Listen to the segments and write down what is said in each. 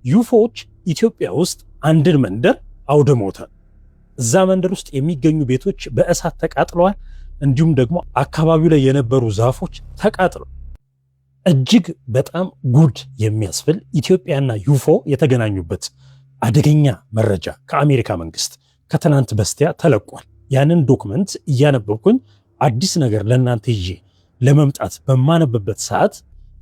ዩፎዎች ኢትዮጵያ ውስጥ አንድን መንደር አውድመውታል። እዛ መንደር ውስጥ የሚገኙ ቤቶች በእሳት ተቃጥለዋል። እንዲሁም ደግሞ አካባቢው ላይ የነበሩ ዛፎች ተቃጥለው እጅግ በጣም ጉድ የሚያስብል ኢትዮጵያና ዩፎ የተገናኙበት አደገኛ መረጃ ከአሜሪካ መንግስት ከትናንት በስቲያ ተለቋል። ያንን ዶክመንት እያነበብኩኝ አዲስ ነገር ለእናንተ ይዤ ለመምጣት በማነብበት ሰዓት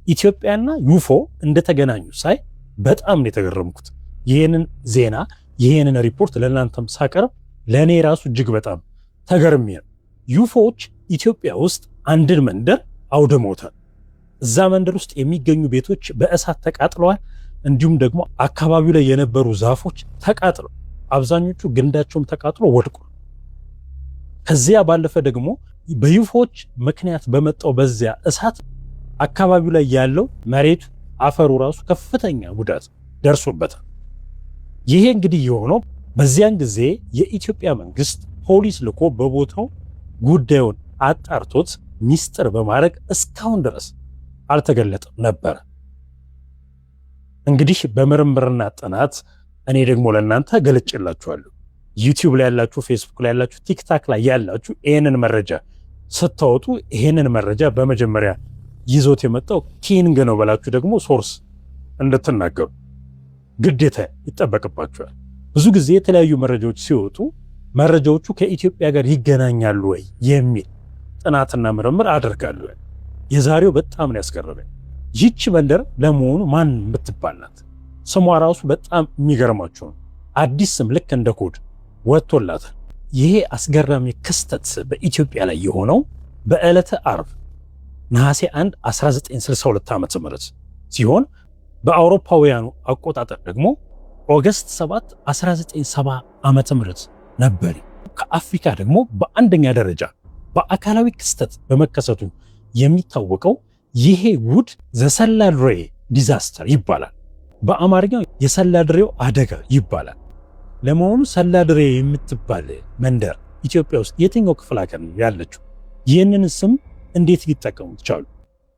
ኢትዮጵያና ዩፎ እንደተገናኙ ሳይ በጣም ነው የተገረምኩት። ይህንን ዜና ይህንን ሪፖርት ለእናንተም ሳቀርብ ለእኔ ራሱ እጅግ በጣም ተገርሜ ነው። ዩፎዎች ኢትዮጵያ ውስጥ አንድን መንደር አውድመውታል። እዛ መንደር ውስጥ የሚገኙ ቤቶች በእሳት ተቃጥለዋል። እንዲሁም ደግሞ አካባቢው ላይ የነበሩ ዛፎች ተቃጥለው አብዛኞቹ ግንዳቸውም ተቃጥሎ ወድቋል። ከዚያ ባለፈ ደግሞ በዩፎዎች ምክንያት በመጣው በዚያ እሳት አካባቢው ላይ ያለው መሬቱ አፈሩ ራሱ ከፍተኛ ጉዳት ደርሶበታል። ይሄ እንግዲህ የሆነው በዚያን ጊዜ የኢትዮጵያ መንግስት ፖሊስ ልኮ በቦታው ጉዳዩን አጣርቶት ሚስጥር በማድረግ እስካሁን ድረስ አልተገለጠም ነበር። እንግዲህ በምርምርና ጥናት እኔ ደግሞ ለእናንተ ገልጬላችኋለሁ። ዩቲዩብ ላይ ያላችሁ፣ ፌስቡክ ላይ ያላችሁ፣ ቲክታክ ላይ ያላችሁ ይሄንን መረጃ ስታወጡ ይሄንን መረጃ በመጀመሪያ ይዞት የመጣው ኪንግ ነው ብላችሁ ደግሞ ሶርስ እንድትናገሩ ግዴታ ይጠበቅባችኋል። ብዙ ጊዜ የተለያዩ መረጃዎች ሲወጡ መረጃዎቹ ከኢትዮጵያ ጋር ይገናኛሉ ወይ የሚል ጥናትና ምርምር አደርጋለሁ። የዛሬው በጣም ነው ያስገረመኝ። ይህች መንደር ለመሆኑ ማን የምትባል ናት? ስሟ ራሱ በጣም የሚገርማችሁ ነው። አዲስ ስም ልክ እንደ ኮድ ወጥቶላታል። ይሄ አስገራሚ ክስተት በኢትዮጵያ ላይ የሆነው በዕለተ ዓርብ ነሐሴ 1 1962 ዓ.ም ሲሆን በአውሮፓውያኑ አቆጣጠር ደግሞ ኦገስት 7 1970 ዓ.ም ነበር። ከአፍሪካ ደግሞ በአንደኛ ደረጃ በአካላዊ ክስተት በመከሰቱ የሚታወቀው ይሄ ጉድ ዘሰላድሬ ዲዛስተር ይባላል። በአማርኛው የሰላድሬው አደጋ ይባላል። ለመሆኑ ሰላድሬ የምትባል መንደር ኢትዮጵያ ውስጥ የትኛው ክፍለ ሀገር ነው ያለችው? ይህንን ስም እንዴት ሊጠቀሙት ቻሉ?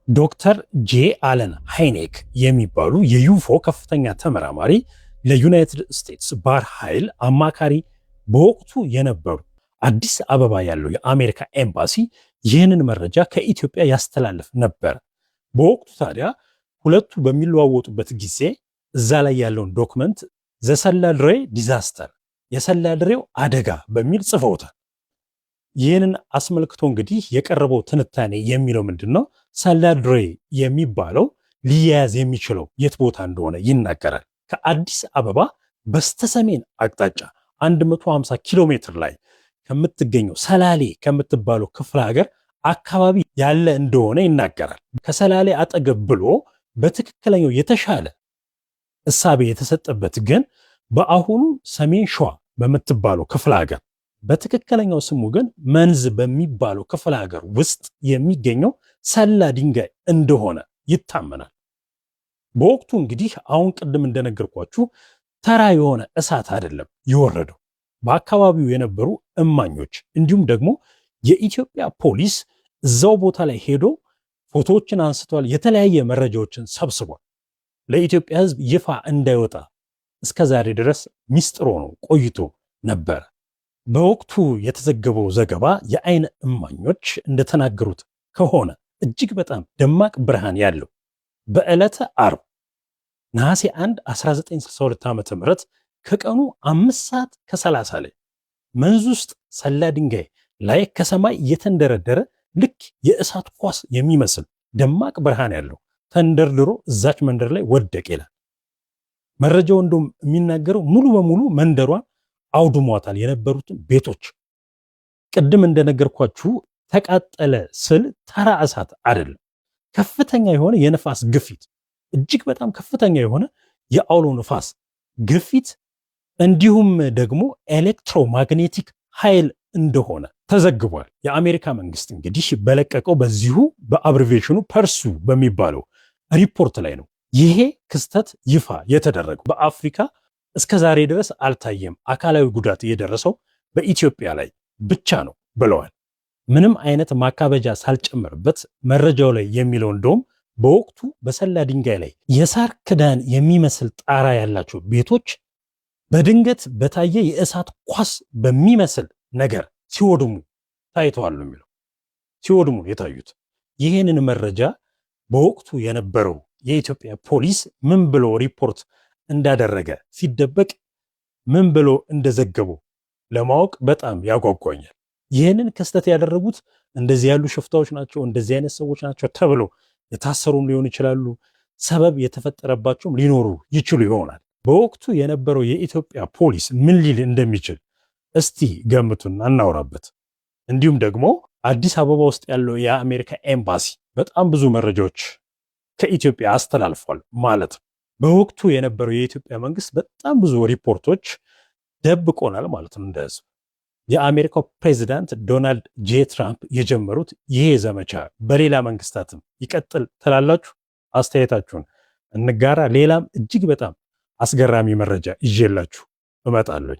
ዶክተር ጄ አለን ሃይኔክ የሚባሉ የዩፎ ከፍተኛ ተመራማሪ ለዩናይትድ ስቴትስ ባህር ኃይል አማካሪ በወቅቱ የነበሩ አዲስ አበባ ያለው የአሜሪካ ኤምባሲ ይህንን መረጃ ከኢትዮጵያ ያስተላልፍ ነበር። በወቅቱ ታዲያ ሁለቱ በሚለዋወጡበት ጊዜ እዛ ላይ ያለውን ዶክመንት ዘሰላድሬ ዲዛስተር የሰላድሬው አደጋ በሚል ጽፈውታል። ይህንን አስመልክቶ እንግዲህ የቀረበው ትንታኔ የሚለው ምንድነው? ሰላድሬ የሚባለው ሊያያዝ የሚችለው የት ቦታ እንደሆነ ይናገራል። ከአዲስ አበባ በስተሰሜን አቅጣጫ 150 ኪሎ ሜትር ላይ ከምትገኘው ሰላሌ ከምትባለው ክፍለ ሀገር አካባቢ ያለ እንደሆነ ይናገራል። ከሰላሌ አጠገብ ብሎ በትክክለኛው የተሻለ እሳቤ የተሰጠበት ግን በአሁኑ ሰሜን ሸዋ በምትባለው ክፍለ ሀገር በትክክለኛው ስሙ ግን መንዝ በሚባለው ክፍለ ሀገር ውስጥ የሚገኘው ሰላ ድንጋይ እንደሆነ ይታመናል። በወቅቱ እንግዲህ አሁን ቅድም እንደነገርኳችሁ ተራ የሆነ እሳት አይደለም የወረደው። በአካባቢው የነበሩ እማኞች እንዲሁም ደግሞ የኢትዮጵያ ፖሊስ እዛው ቦታ ላይ ሄዶ ፎቶዎችን አንስቷል። የተለያየ መረጃዎችን ሰብስቧል። ለኢትዮጵያ ሕዝብ ይፋ እንዳይወጣ እስከ ዛሬ ድረስ ሚስጥር ሆኖ ቆይቶ ነበር። በወቅቱ የተዘገበው ዘገባ የአይን እማኞች እንደተናገሩት ከሆነ እጅግ በጣም ደማቅ ብርሃን ያለው በዕለተ ዓርብ ነሐሴ 1 1962 ዓ.ም ከቀኑ 5:30 ላይ መንዝ ውስጥ ሰላ ድንጋይ ላይ ከሰማይ እየተንደረደረ ልክ የእሳት ኳስ የሚመስል ደማቅ ብርሃን ያለው ተንደርድሮ እዛች መንደር ላይ ወደቀ ይላል መረጃው። እንደውም የሚናገረው ሙሉ በሙሉ መንደሯን አውድሟታል የነበሩትን ቤቶች። ቅድም እንደነገርኳችሁ ተቃጠለ ስል ተራ እሳት አይደለም። ከፍተኛ የሆነ የነፋስ ግፊት፣ እጅግ በጣም ከፍተኛ የሆነ የአውሎ ነፋስ ግፊት እንዲሁም ደግሞ ኤሌክትሮማግኔቲክ ኃይል እንደሆነ ተዘግቧል። የአሜሪካ መንግስት እንግዲህ በለቀቀው በዚሁ በአብሪቬሽኑ ፐርሱ በሚባለው ሪፖርት ላይ ነው ይሄ ክስተት ይፋ የተደረገው። በአፍሪካ እስከ ዛሬ ድረስ አልታየም፣ አካላዊ ጉዳት የደረሰው በኢትዮጵያ ላይ ብቻ ነው ብለዋል። ምንም አይነት ማካበጃ ሳልጨመርበት መረጃው ላይ የሚለው እንደውም በወቅቱ በሰላ ድንጋይ ላይ የሳር ክዳን የሚመስል ጣራ ያላቸው ቤቶች በድንገት በታየ የእሳት ኳስ በሚመስል ነገር ሲወድሙ ታይተዋል ነው የሚለው። ሲወድሙ የታዩት። ይህንን መረጃ በወቅቱ የነበረው የኢትዮጵያ ፖሊስ ምን ብሎ ሪፖርት እንዳደረገ ሲደበቅ ምን ብሎ እንደዘገቡ ለማወቅ በጣም ያጓጓኛል። ይህንን ክስተት ያደረጉት እንደዚህ ያሉ ሽፍታዎች ናቸው፣ እንደዚህ አይነት ሰዎች ናቸው ተብሎ የታሰሩም ሊሆኑ ይችላሉ። ሰበብ የተፈጠረባቸውም ሊኖሩ ይችሉ ይሆናል። በወቅቱ የነበረው የኢትዮጵያ ፖሊስ ምን ሊል እንደሚችል እስቲ ገምቱና እናውራበት። እንዲሁም ደግሞ አዲስ አበባ ውስጥ ያለው የአሜሪካ ኤምባሲ በጣም ብዙ መረጃዎች ከኢትዮጵያ አስተላልፏል ማለት ነው። በወቅቱ የነበረው የኢትዮጵያ መንግስት በጣም ብዙ ሪፖርቶች ደብቆናል ማለት ነው እንደ ህዝብ። የአሜሪካው ፕሬዚዳንት ዶናልድ ጄ ትራምፕ የጀመሩት ይሄ ዘመቻ በሌላ መንግስታትም ይቀጥል ትላላችሁ? አስተያየታችሁን እንጋራ። ሌላም እጅግ በጣም አስገራሚ መረጃ ይዤላችሁ እመጣለሁ።